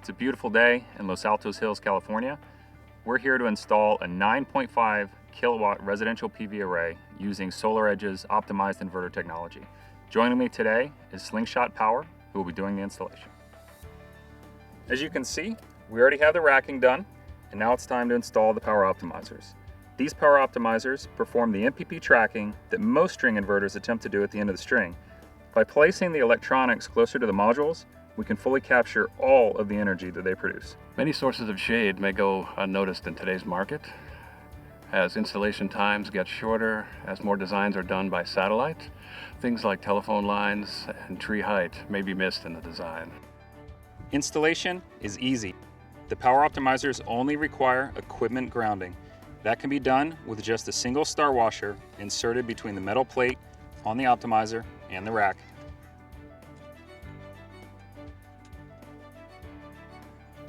It's a beautiful day in Los Altos Hills, California. We're here to install a 9.5 kilowatt residential PV array using SolarEdge's optimized inverter technology. Joining me today is Slingshot Power, who will be doing the installation. As you can see, we already have the racking done, and now it's time to install the power optimizers. These power optimizers perform the MPP tracking that most string inverters attempt to do at the end of the string. By placing the electronics closer to the modules, we can fully capture all of the energy that they produce. Many sources of shade may go unnoticed in today's market. As installation times get shorter, as more designs are done by satellite, things like telephone lines and tree height may be missed in the design. Installation is easy. The power optimizers only require equipment grounding. That can be done with just a single star washer inserted between the metal plate on the optimizer and the rack.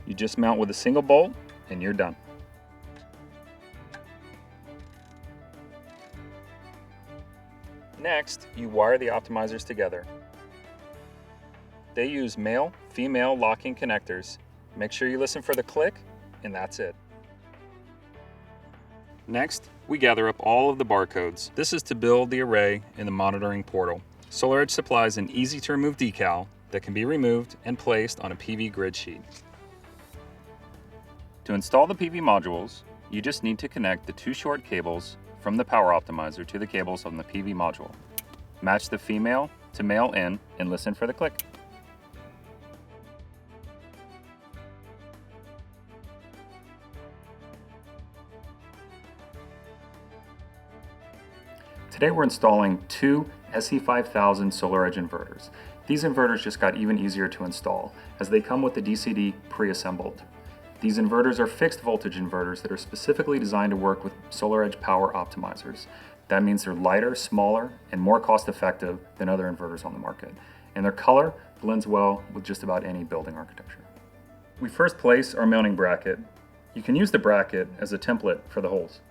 You just mount with a single bolt and you're done. Next, you wire the optimizers together. They use male-female locking connectors. Make sure you listen for the click, and that's it. Next, we gather up all of the barcodes. This is to build the array in the monitoring portal. SolarEdge supplies an easy-to-remove decal that can be removed and placed on a PV grid sheet. To install the PV modules, you just need to connect the two short cables from the power optimizer to the cables on the PV module. Match the female to male in and listen for the click. Today we're installing two SE5000 SolarEdge inverters. These inverters just got even easier to install as they come with the DCD pre-assembled. These inverters are fixed voltage inverters that are specifically designed to work with SolarEdge power optimizers. That means they're lighter, smaller, and more cost-effective than other inverters on the market. And their color blends well with just about any building architecture. We first place our mounting bracket. You can use the bracket as a template for the holes.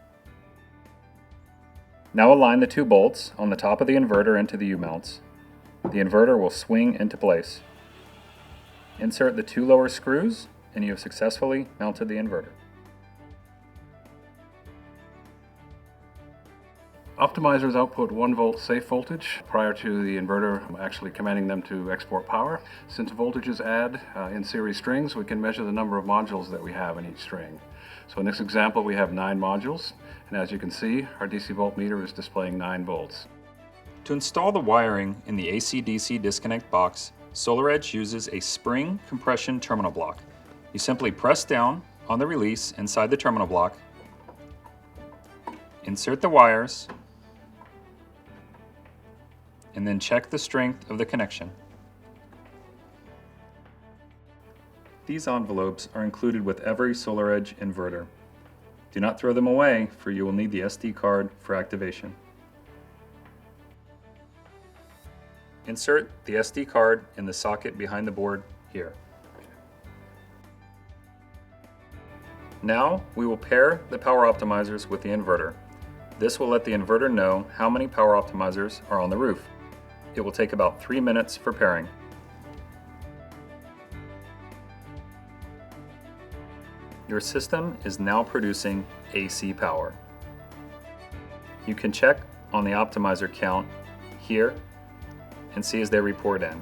Now align the two bolts on the top of the inverter into the U-mounts. The inverter will swing into place. Insert the two lower screws and you have successfully mounted the inverter. Optimizers output 1 volt safe voltage prior to the inverter actually commanding them to export power. Since voltages add in series strings, we can measure the number of modules that we have in each string. So in this example, we have 9 modules, and as you can see, our DC voltmeter is displaying 9 volts. To install the wiring in the AC-DC disconnect box, SolarEdge uses a spring compression terminal block. You simply press down on the release inside the terminal block, insert the wires, and then check the strength of the connection. These envelopes are included with every SolarEdge inverter. Do not throw them away, for you will need the SD card for activation. Insert the SD card in the socket behind the board here. Now we will pair the power optimizers with the inverter. This will let the inverter know how many power optimizers are on the roof. It will take about 3 minutes for pairing. Your system is now producing AC power. You can check on the optimizer count here and see as they report in.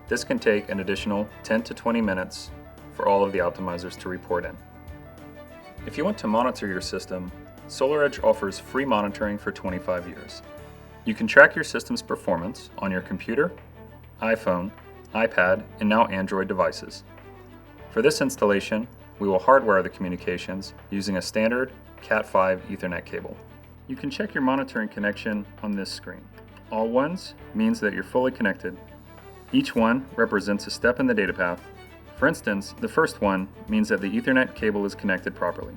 This can take an additional 10 to 20 minutes for all of the optimizers to report in. If you want to monitor your system, SolarEdge offers free monitoring for 25 years. You can track your system's performance on your computer, iPhone, iPad, and now Android devices. For this installation, we will hardwire the communications using a standard Cat5 Ethernet cable. You can check your monitoring connection on this screen. All ones means that you're fully connected. Each one represents a step in the data path. For instance, the first one means that the Ethernet cable is connected properly.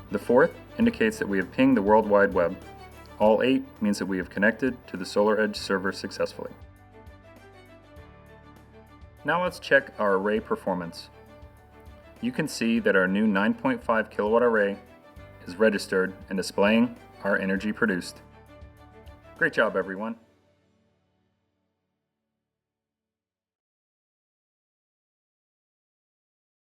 The fourth indicates that we have pinged the World Wide Web. All 8 means that we have connected to the SolarEdge server successfully. Now let's check our array performance. You can see that our new 9.5 kilowatt array is registered and displaying our energy produced. Great job, everyone.